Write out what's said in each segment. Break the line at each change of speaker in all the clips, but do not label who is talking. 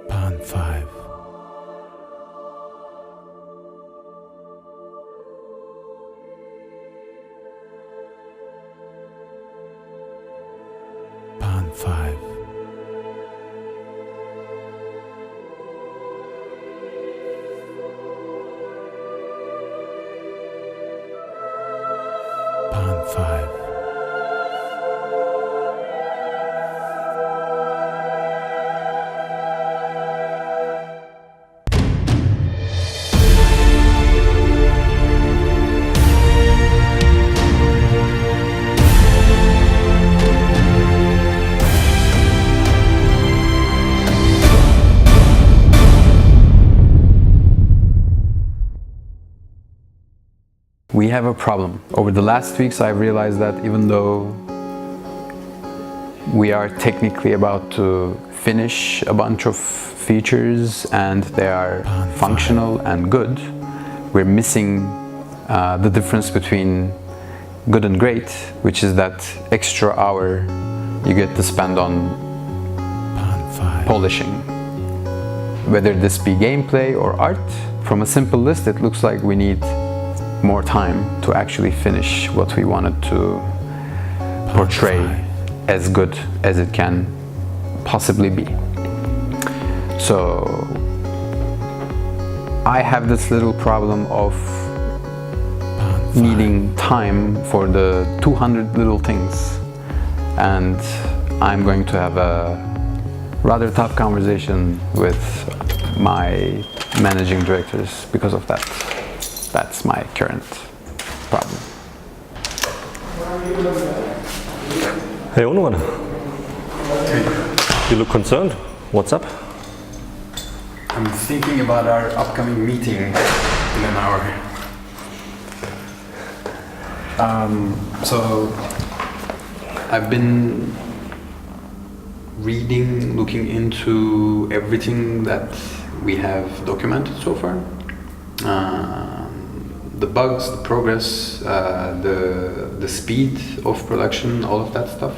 Pawn 5. Pawn 5. Pawn 5.
We have a problem. Over the last weeks I've realized that even though we are technically about to finish a bunch of features and they are functional and good, we're missing the difference between good and great, which is that extra hour you get to spend on polishing. Whether this be gameplay or art, from a simple list it looks like we need more time to actually finish what we wanted to portray as good as it can possibly be. So I have this little problem of needing time for the 200 little things, and I'm going to have a rather tough conversation with my managing directors because of that. That's my current problem.
Hey Onur, you look concerned. What's up?
I'm thinking about our upcoming meeting in an hour. So I've been reading, looking into everything that we have documented so far. The bugs, the progress, the speed of production, all of that stuff.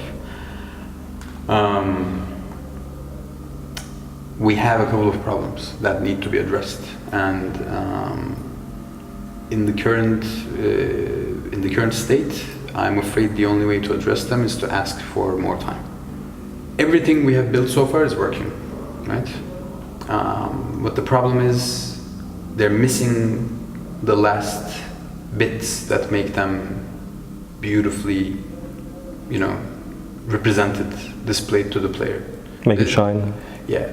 We have a couple of problems that need to be addressed, and in the current state, I'm afraid the only way to address them is to ask for more time. Everything we have built so far is working, right? But the problem is they're missing the last bits that make them beautifully, represented, displayed to the player.
Make it shine.
Yeah,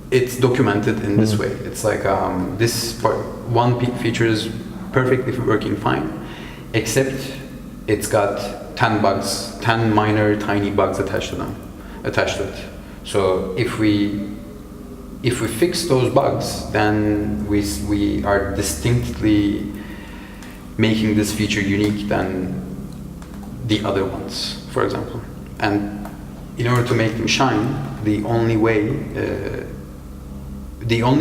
it's documented in this way. It's like this part, one feature is perfectly working fine, except it's got 10 bugs, 10 minor tiny bugs attached to it. So if we fix those bugs, then we are distinctly making this feature unique than the other ones, for example. And in order to make them shine, the only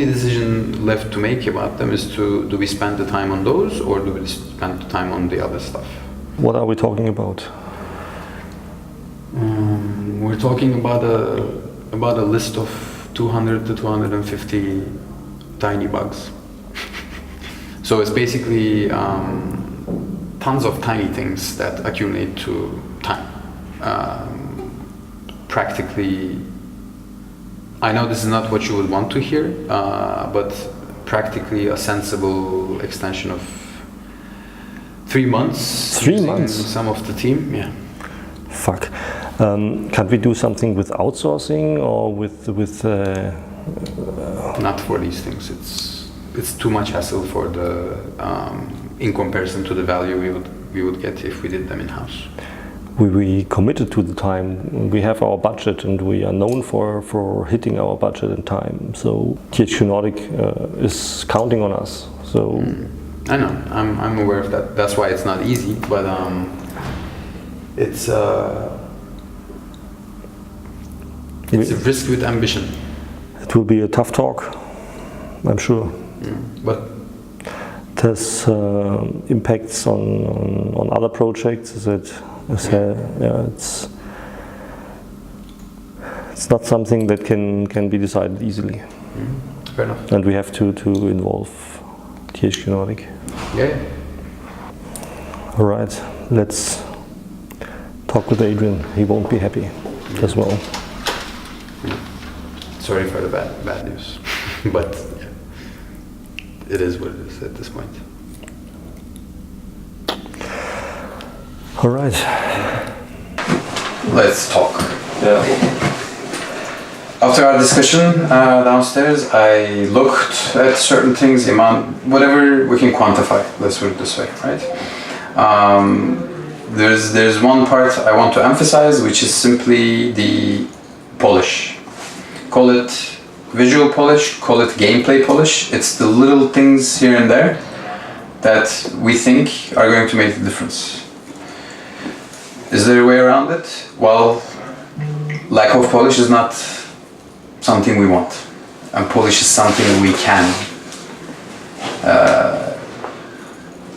decision left to make about them is do we spend the time on those, or do we spend the time on the other stuff?
What are we talking about?
We're talking about a list of 200 to 250 tiny bugs. So it's basically tons of tiny things that accumulate to time. Practically, I know this is not what you would want to hear, but practically a sensible extension of 3 months.
3 months?
Some of the team, yeah.
Fuck. Can't we do something with outsourcing or with
Not for these things. It's too much hassle for the in comparison to the value we would get if we did them in house.
We committed to the time. We have our budget and we are known for hitting our budget in time. So THQ Nordic is counting on us. So
I know. I'm aware of that. That's why it's not easy. But it's a risk with ambition.
It will be a tough talk, I'm sure.
But
it has impacts on other projects. It's not something that can be decided easily.
Fair enough.
And we have to involve THQ Nordic.
Yeah.
All right, let's talk with Adrian. He won't be happy as well.
Sorry for the bad news, but it is what it is at this point.
All right.
Let's talk.
Yeah.
After our discussion downstairs, I looked at certain things, whatever we can quantify. Let's put it this way, right? There's one part I want to emphasize, which is simply the polish. Call it visual polish, call it gameplay polish. It's the little things here and there that we think are going to make the difference. Is there a way around it? Well, lack of polish is not something we want, and polish is something we can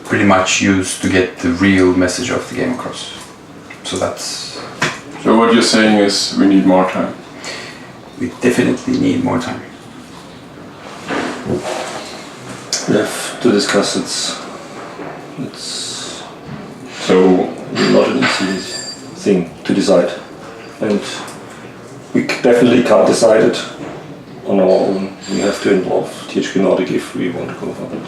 pretty much use to get the real message of the game across. So
what you're saying is we need more time.
We definitely need more time.
We have to discuss it's
So
not an easy thing to decide, and we definitely can't decide it on our own. We have to involve THQ Nordic if we want to go for it.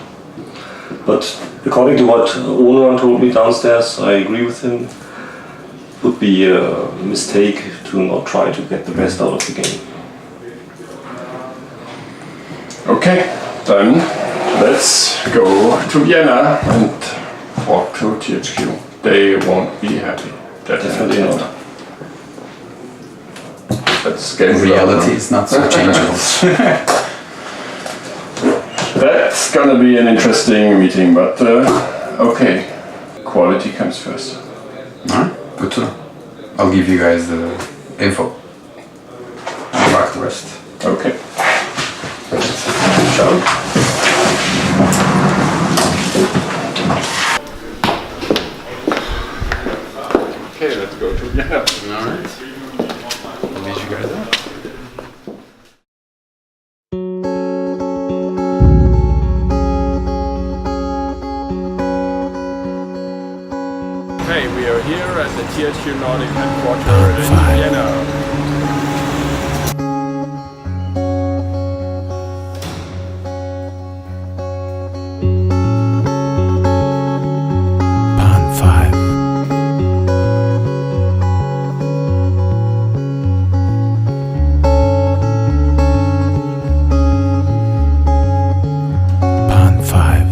But according to what Onuran told me downstairs, I agree with him. It would be a mistake to not try to get the best out of the game.
okay, then let's go to Vienna and talk to THQ. They won't be happy.
Definitely not.
That's game
Reality is not so changeable.
That's gonna be an interesting meeting, but okay. Quality comes first.
Alright, good to know. I'll give you guys the info. I'll mark the rest.
Okay.
Shall we?
Okay, let's go to Vienna.
Alright. Meet you guys there.
Okay, we are here at the THQ Nordic headquarters
Round
in
5.
Vienna.
Pawn 5. Pawn 5.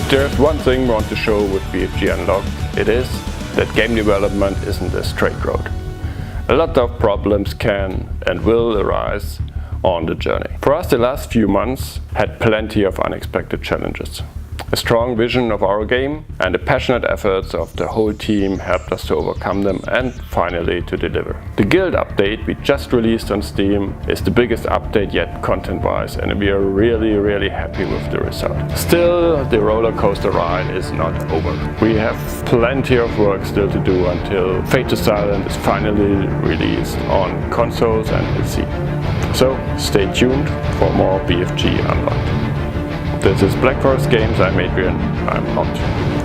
If there's one thing we want to show with BFG Unlocked, it is that game development isn't a straight road. A lot of problems can and will arise on the journey. For us, the last few months had plenty of unexpected challenges. A strong vision of our game and the passionate efforts of the whole team helped us to overcome them and finally to deliver. The Guild update we just released on Steam is the biggest update yet content-wise, and we are really happy with the result. Still, the roller coaster ride is not over. We have plenty of work still to do until Fade to Silent is finally released on consoles and PC. So stay tuned for more BFG Unlocked. This is Black Forest Games, I'm Adrian, I'm out.